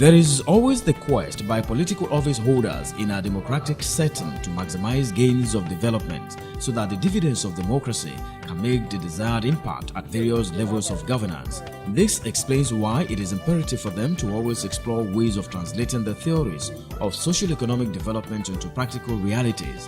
There is always the quest by political office holders in a democratic setting to maximize gains of development so that the dividends of democracy can make the desired impact at various levels of governance. This explains why it is imperative for them to always explore ways of translating the theories of socio-economic development into practical realities.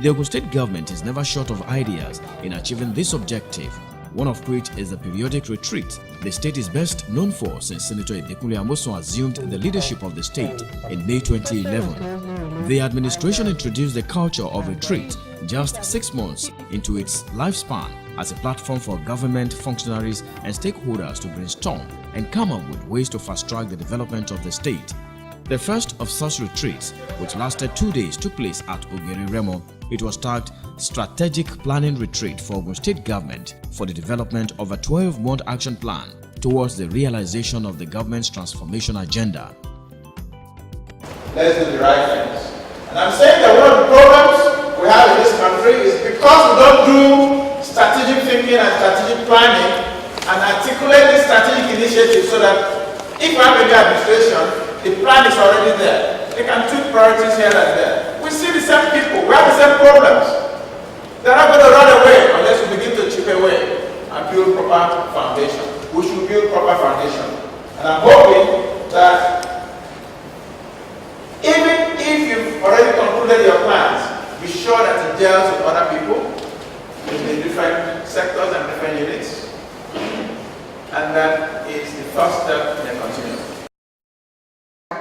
The Ogun State government is never short of ideas in achieving this objective, one of which is the periodic retreat the state is best known for since Senator Idekunle Amosun assumed the leadership of the state in May 2011. The administration introduced the culture of retreat just 6 months into its lifespan as a platform for government functionaries and stakeholders to brainstorm and come up with ways to fast-track the development of the state. The first of such retreats, which lasted 2 days, took place at Ogeri Remo. It was tagged Strategic Planning Retreat for Ogun State Government for the development of a 12-month action plan towards the realization of the government's transformation agenda. Let's do the right things. And I'm saying that one of the problems we have in this country is because we don't do strategic thinking and strategic planning and articulate this strategic initiative so that if we have a new administration, the plan is already there. They can tweak priorities here and there. We see the same people, we have the same problems. They're not going to run away unless we begin to chip away and build proper foundation. We should build proper foundation. And I'm hoping that even if you've already concluded your plans, be sure that it deals with other people in the different sectors and different units. And that is the first step in the continuum.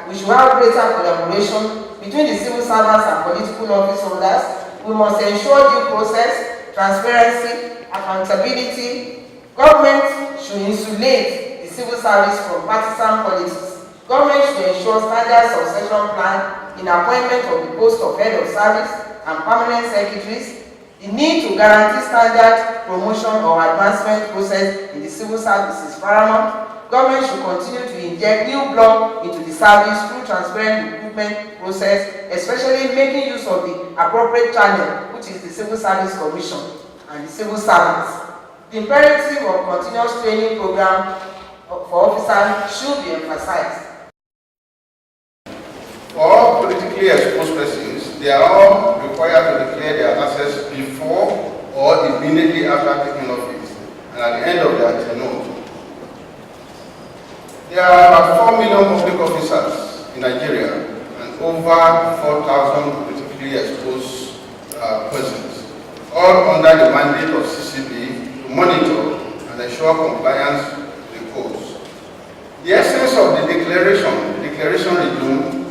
We should have greater collaboration between the civil servants and political office holders. We must ensure due process, transparency, accountability. Government should insulate the civil service from partisan politics. Government should ensure standard succession plan in appointment of the post of head of service and permanent secretaries. The need to guarantee standard promotion or advancement process in the civil service is paramount. Government should continue to inject new blood into the service through transparent recruitment process, especially making use of the appropriate channel, which is the Civil Service Commission and the civil servants. The imperative of continuous training program for officers should be emphasized. For all politically exposed persons, they are all required to declare their assets before or immediately after taking office and at the end of their tenure. There are about 4 million public officers in Nigeria and over 4,000 politically exposed persons, all under the mandate of CCB to monitor and ensure compliance with the codes. The essence of the declaration regime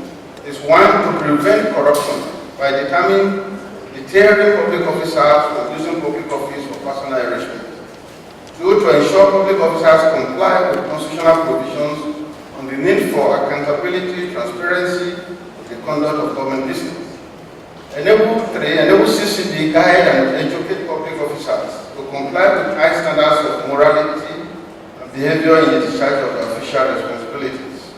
is one, to prevent corruption by deterring public officers from using public office for personal enrichment. 2, to ensure public officers comply with constitutional provisions on the need for accountability, transparency of the conduct of government business. 3, enable CCB guide and educate public officers to comply with high standards of morality and behavior in the discharge of their official responsibilities.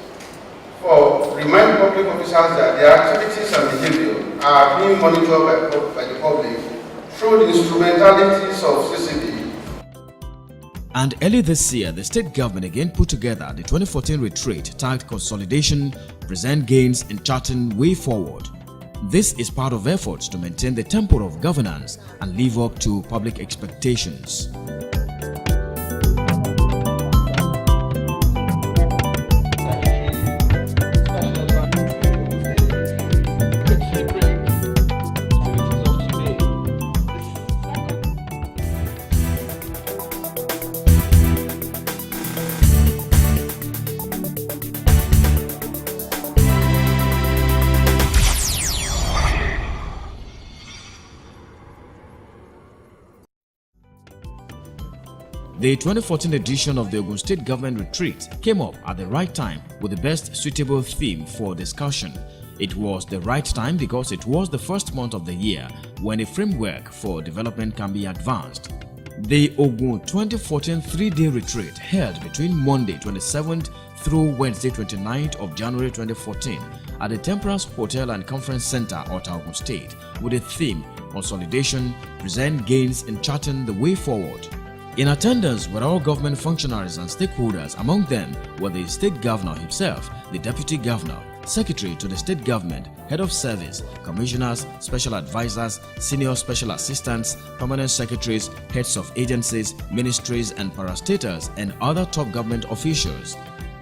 4, remind public officers that their activities and behavior are being monitored by the public through the instrumentalities of CCB. And early this year, the state government again put together the 2014 retreat tagged Consolidation, Present Gains and Charting Way Forward. This is part of efforts to maintain the tempo of governance and live up to public expectations. The 2014 edition of the Ogun State Government Retreat came up at the right time with the best suitable theme for discussion. It was the right time because it was the first month of the year when a framework for development can be advanced. The Ogun 2014 3-day retreat held between Monday 27th through Wednesday 29th of January 2014 at the Temperance Hotel and Conference Center, Ota, Ogun State, with the theme Consolidation, Present Gains and Charting the Way Forward. In attendance were all government functionaries and stakeholders. Among them were the state governor himself, the deputy governor, secretary to the state government, head of service, commissioners, special advisors, senior special assistants, permanent secretaries, heads of agencies, ministries and parastatals, and other top government officials.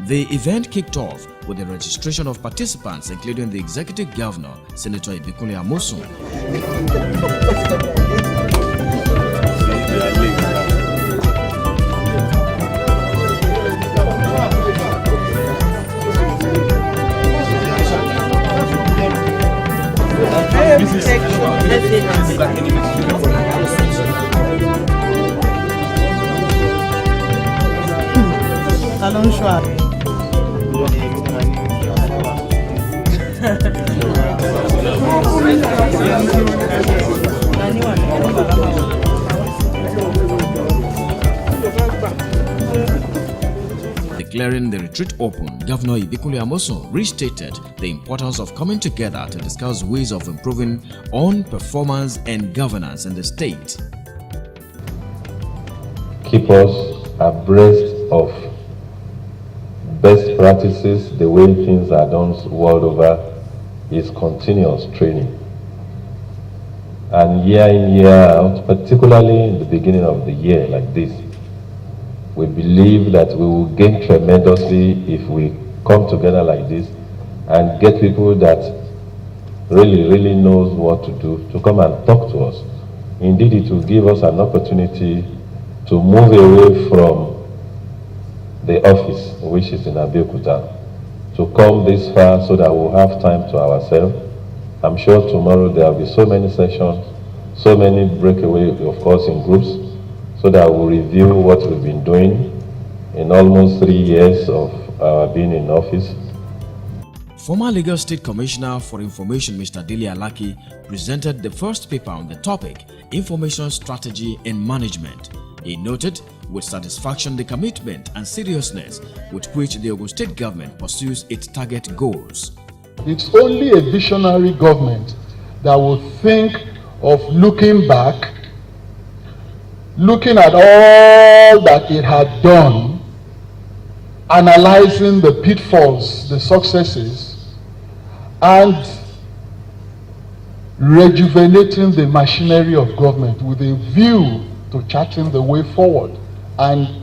The event kicked off with the registration of participants, including the executive governor, Senator Ibikunle Amosun. Declaring the retreat open, Governor Ibikunle Amosun restated the importance of coming together to discuss ways of improving on performance and governance in the state. Keep us abreast of best practices, the way things are done world over, is continuous training. And year in, year out, particularly in the beginning of the year like this, we believe that we will gain tremendously if we come together like this and get people that really knows what to do to come and talk to us. Indeed, it will give us an opportunity to move away from the office, which is in Abeokuta, to come this far so that we'll have time to ourselves. I'm sure tomorrow there will be so many sessions, so many breakaway, of course, in groups, so that we'll review what we've been doing in almost 3 years of being in office. Former Lagos State Commissioner for Information, Mr. Dele Alake, presented the first paper on the topic, Information Strategy and Management. He noted with satisfaction the commitment and seriousness with which the Ogun State government pursues its target goals. It's only a visionary government that will think of looking back, looking at all that it had done, analyzing the pitfalls, the successes, and rejuvenating the machinery of government with a view to charting the way forward and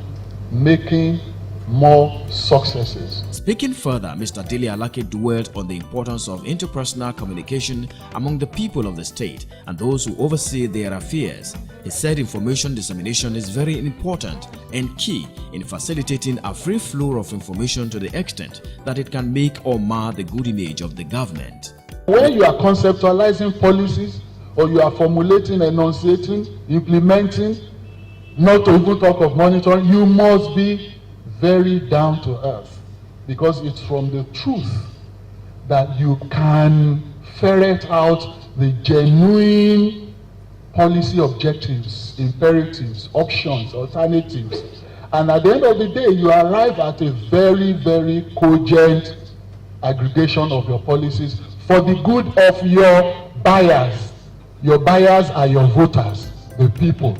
making more successes. Speaking further, Mr. Dele Alake dwelled on the importance of interpersonal communication among the people of the state and those who oversee their affairs. He said information dissemination is very important and key in facilitating a free flow of information to the extent that it can make or mar the good image of the government. When you are conceptualizing policies or you are formulating, enunciating, implementing, not to even talk of monitoring, you must be very down to earth, because it's from the truth that you can ferret out the genuine policy objectives, imperatives, options, alternatives. And at the end of the day, you arrive at a very cogent aggregation of your policies for the good of your buyers. Your buyers are your voters, the people.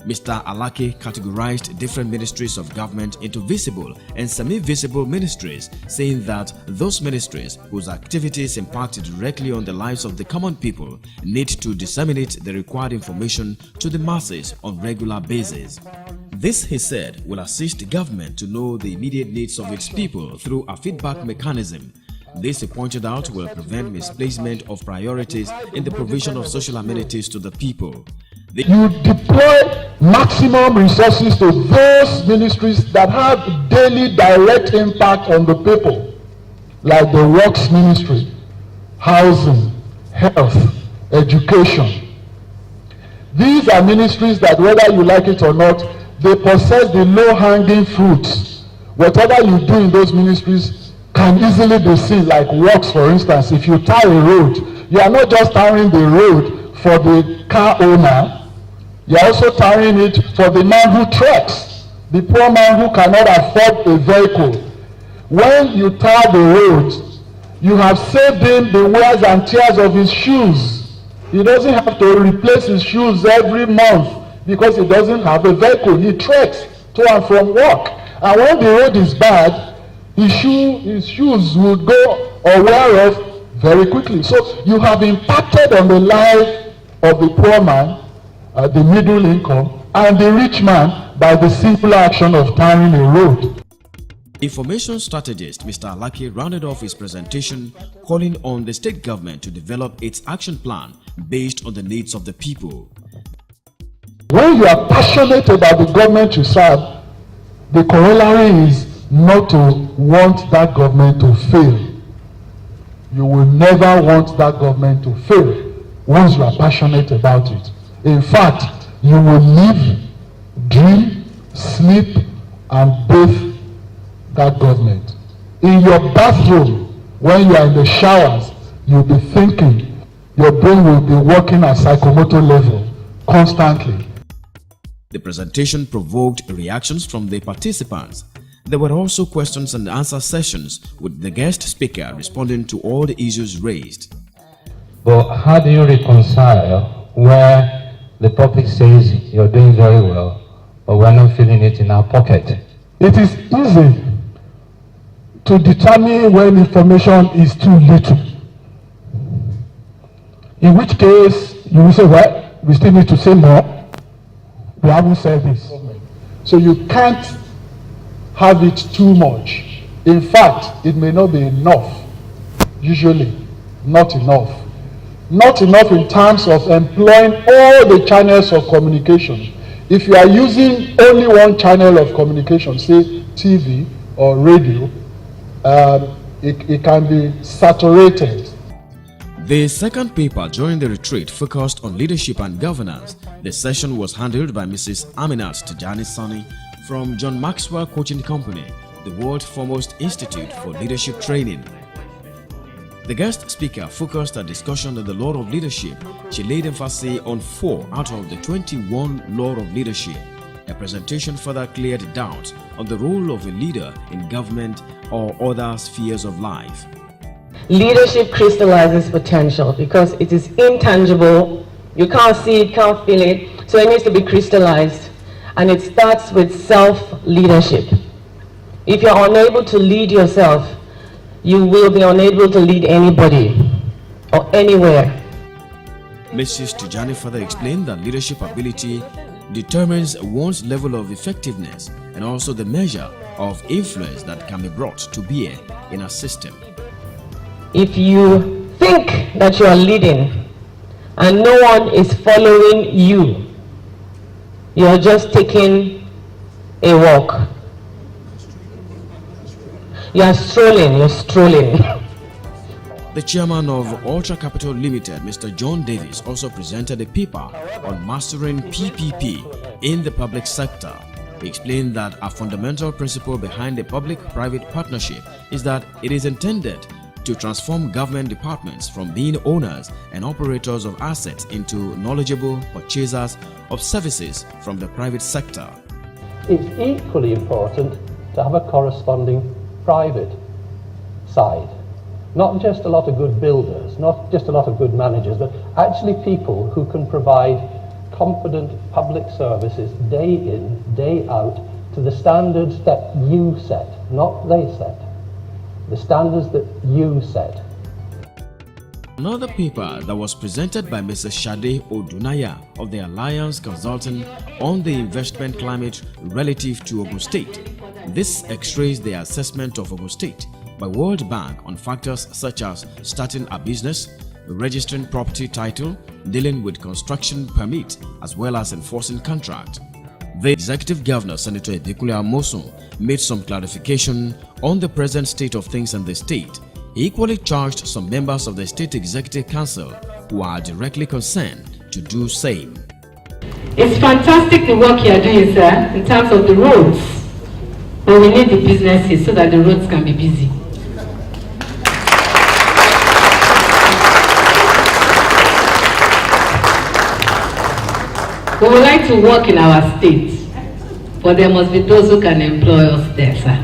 Mr. Alake categorized different ministries of government into visible and semi-visible ministries, saying that those ministries whose activities impact directly on the lives of the common people need to disseminate the required information to the masses on regular basis. This, he said, will assist government to know the immediate needs of its people through a feedback mechanism. This, he pointed out, will prevent misplacement of priorities in the provision of social amenities to the people. You deploy maximum resources to those ministries that have daily direct impact on the people, like the Works Ministry, Housing, Health, Education. These are ministries that, whether you like it or not, they possess the low-hanging fruits. Whatever you do in those ministries can easily be seen, like works, for instance. If you tar a road, you are not just tarring the road for the car owner, you are also tarring it for the man who treks, the poor man who cannot afford a vehicle. When you tar the road, you have saved him the wears and tears of his shoes. He doesn't have to replace his shoes every month. because he doesn't have a vehicle. He treks to and from work. And when the road is bad, his shoes would go or wear off very quickly. So you have impacted on the life of the poor man, the middle income, and the rich man by the simple action of tarring a road. Information strategist Mr. Alake rounded off his presentation, calling on the state government to develop its action plan based on the needs of the people. When you are passionate about the government you serve, the corollary is not to want that government to fail. You will never want that government to fail once you are passionate about it. In fact, you will live, dream, sleep, and bathe that government. In your bathroom, when you are in the showers, you'll be thinking, your brain will be working at psychomotor level constantly. The presentation provoked reactions from the participants. There were also questions and answer sessions with the guest speaker responding to all the issues raised. But how do you reconcile where the public says you're doing very well, but we're not feeling it in our pocket? It is easy to determine when information is too little. In which case, you will say, well, we still need to say more. We haven't said this. So you can't have it too much. In fact, it may not be enough. Usually, not enough. Not enough in terms of employing all the channels of communication. If you are using only one channel of communication, say TV or radio, it can be saturated. The second paper during the retreat focused on leadership and governance. The session was handled by Mrs. Aminat Tijani Sani from John Maxwell Coaching Company, the world's foremost institute for leadership training. The guest speaker focused a discussion on the law of leadership. She laid emphasis on 4 out of the 21 law of leadership. Her presentation further cleared doubts on the role of a leader in government or other spheres of life. Leadership crystallizes potential because it is intangible. You can't see it, can't feel it, so it needs to be crystallized. And it starts with self-leadership. If you're unable to lead yourself, you will be unable to lead anybody or anywhere. Mrs. Tijani further explained that leadership ability determines one's level of effectiveness and also the measure of influence that can be brought to bear in a system. If you think that you are leading and no one is following you, you're just taking a walk. You're strolling. The chairman of Ultra Capital Limited, Mr. John Davis, also presented a paper on mastering PPP in the public sector. He explained that a fundamental principle behind the public-private partnership is that it is intended to transform government departments from being owners and operators of assets into knowledgeable purchasers of services from the private sector. It's equally important to have a corresponding private side. Not just a lot of good builders, not just a lot of good managers, but actually people who can provide competent public services day in, day out to the standards that you set, not they set. The standards that you set. Another paper that was presented by Mrs. Shade Odunaya of the Alliance Consulting on the investment climate relative to Ogun State. This x-rays the assessment of Ogun State by World Bank on factors such as starting a business, registering property title, dealing with construction permit, as well as enforcing contract. The Executive Governor, Senator Ebekule Amosun, made some clarification on the present state of things in the state. He equally charged some members of the State Executive Council who are directly concerned to do same. It's fantastic the work you are doing, sir, in terms of the roads. But we need the businesses so that the roads can be busy. We would like to work in our state, but there must be those who can employ us there, sir.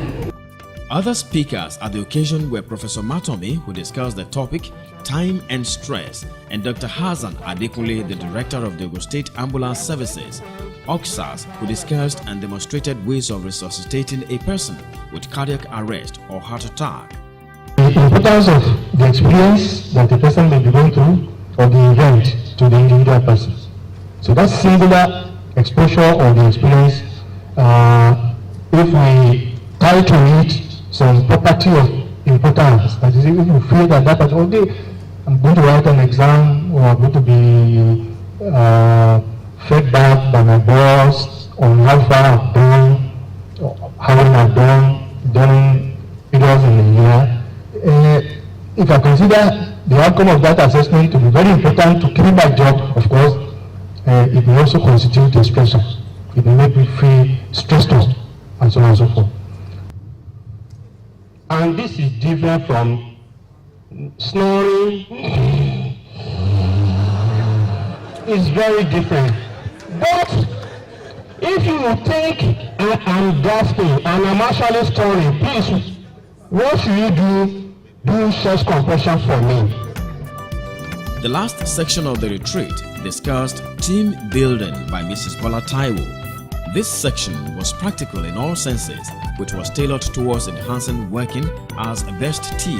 Other speakers at the occasion were Professor Matomi, who discussed the topic Time and Stress, and Dr. Hassan Adekunle, the Director of the Ogun State Ambulance Services, OXAS, who discussed and demonstrated ways of resuscitating a person with cardiac arrest or heart attack. The importance of the experience that the person may be going through or the event to the individual person. So that singular exposure or the experience, if we tie to it some property of importance, that is, if you feel that that is okay, I'm going to write an exam or I'm going to be fed back by my boss on how far I've done, or how well I've done during periods in the year. If I consider the outcome of that assessment to be very important to keep my job, of course, it may also constitute a stressor. It may make me feel stressed out, and so on and so forth. And this is different from snoring. It's very different. But if you think I'm gasping and I'm actually snoring, please, what should you do? Do chest compression for me. The last section of the retreat discussed team building by Mrs. Bola Taiwo. This section was practical in all senses, which was tailored towards enhancing working as a best team.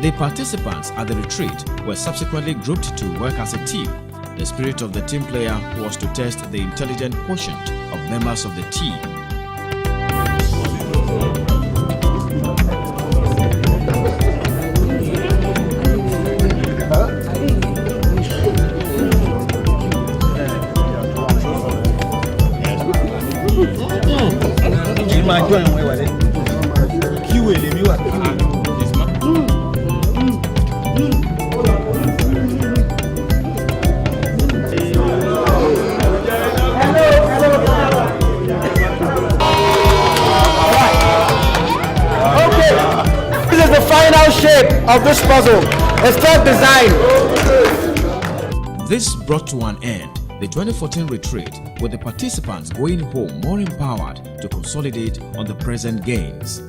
The participants at the retreat were subsequently grouped to work as a team. The spirit of the team player was to test the intelligent quotient of members of the team. Of this puzzle, it's called design. This brought to an end the 2014 retreat, with the participants going home more empowered to consolidate on the present gains.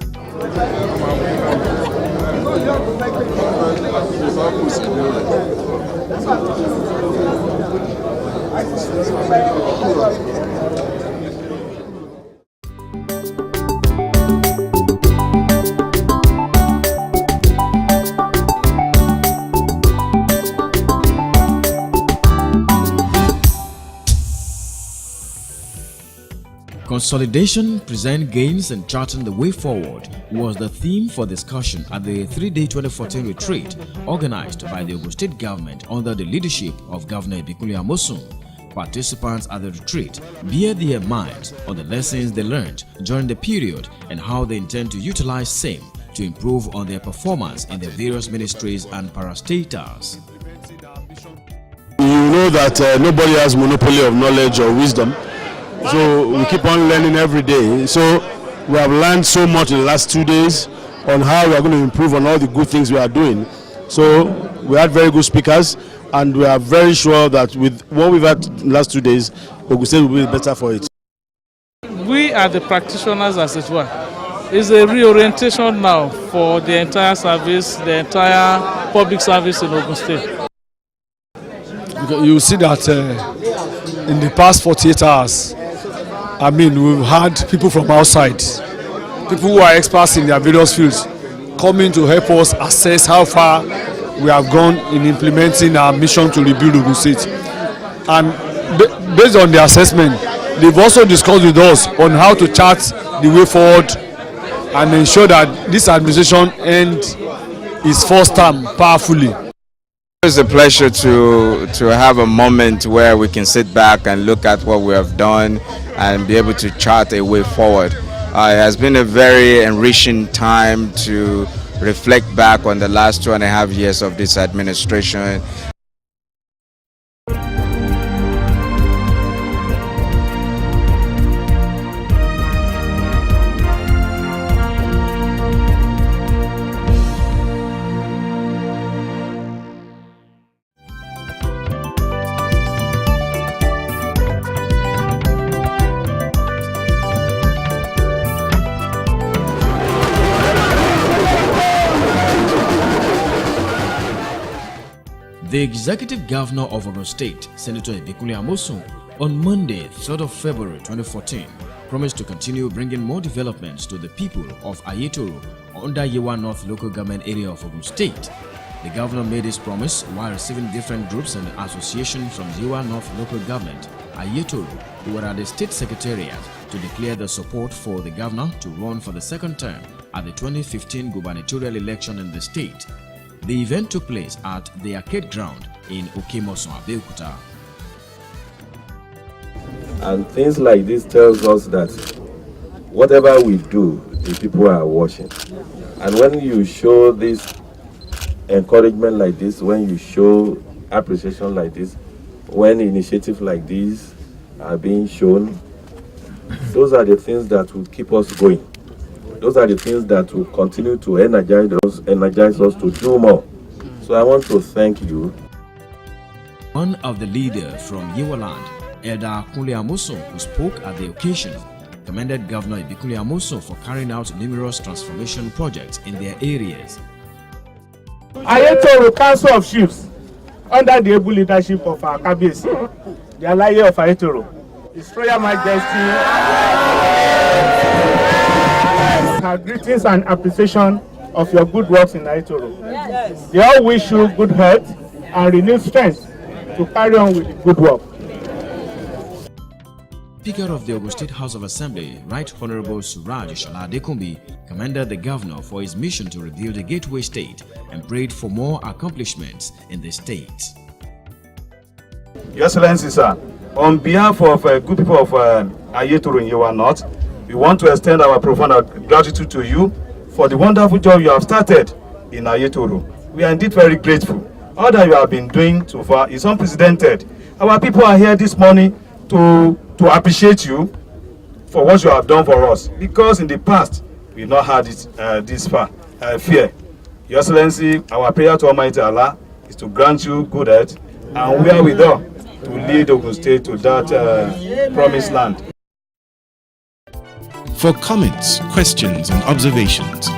Consolidation, present gains and charting the way forward was the theme for discussion at the 3-day 2014 retreat organized by the Ogun State government under the leadership of Governor Ibikunle Amosun. Participants at the retreat bear their minds on the lessons they learned during the period and how they intend to utilize same to improve on their performance in the various ministries and parastatals. You know that nobody has monopoly of knowledge or wisdom. So we keep on learning every day. So we have learned so much in the last 2 days on how we are going to improve on all the good things we are doing. So we had very good speakers, and we are very sure that with what we've had in the last 2 days, Ogun State will be better for it. We are the practitioners, as it were. It's a reorientation now for the entire service, the entire public service in Ogun State. You see that in the past 48 hours, I mean, we've had people from outside, people who are experts in their various fields, coming to help us assess how far we have gone in implementing our mission to rebuild Ogun State. And based on the assessment, they've also discussed with us on how to chart the way forward and ensure that this administration ends its first term powerfully. It's a pleasure to have a moment where we can sit back and look at what we have done and be able to chart a way forward. It has been a very enriching time to reflect back on the last 2.5 years of this administration. The Executive Governor of Ogun State, Senator Ibikunle Amosun, on Monday, 3rd of February 2014, promised to continue bringing more developments to the people of Ayetoro under Yewa North local government area of Ogun State. The governor made this promise while receiving different groups and associations from Yewa North local government, Ayetoro, who were at the state secretariat to declare their support for the governor to run for the second term at the 2015 gubernatorial election in the state. The event took place at the Arcade Ground in Okemoson, Abeokuta. And things like this tells us that whatever we do, the people are watching. And when you show this encouragement like this, when you show appreciation like this, when initiatives like these are being shown, those are the things that will keep us going. Those are the things that will continue to energize us to do more. So I want to thank you. One of the leaders from Yewa Land, Elder Kunle Amosun, who spoke at the occasion, commended Governor Ibikunle Amosun for carrying out numerous transformation projects in their areas. Ayetoro Council of Chiefs, under the able leadership of our Kabiyesi, the Alaye of Ayetoro, His Royal Majesty, her greetings and appreciation of your good works in Ayetoro. Yes. They all wish you good health and renewed strength to carry on with the good work. Speaker of the Ogun State House of Assembly, Right Honorable Suraj Ishola Adekunbi, commended the governor for his mission to rebuild the Gateway State and prayed for more accomplishments in the state. Your Excellency, sir, on behalf of good people of Ayetoro in Yewa North, we want to extend our profound gratitude to you for the wonderful job you have started in Ayetoro. We are indeed very grateful. All that you have been doing so far is unprecedented. Our people are here this morning to appreciate you for what you have done for us, because in the past we've not had it this far. Fear. Your Excellency, our prayer to Almighty Allah is to grant you good health and wherewithal to lead Ogun State to that promised land. For comments, questions, and observations,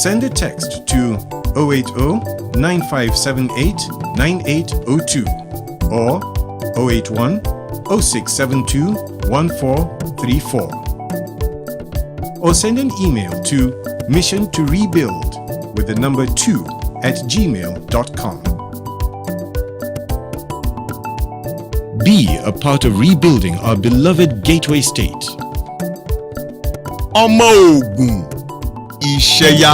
send a text to 080-9578-9802 or 081-0672-1434, or send an email to missiontorebuild with the number 2@gmail.com. Be a part of rebuilding our beloved Gateway State. Ọmọ Ògùn Ìṣẹ̀yà.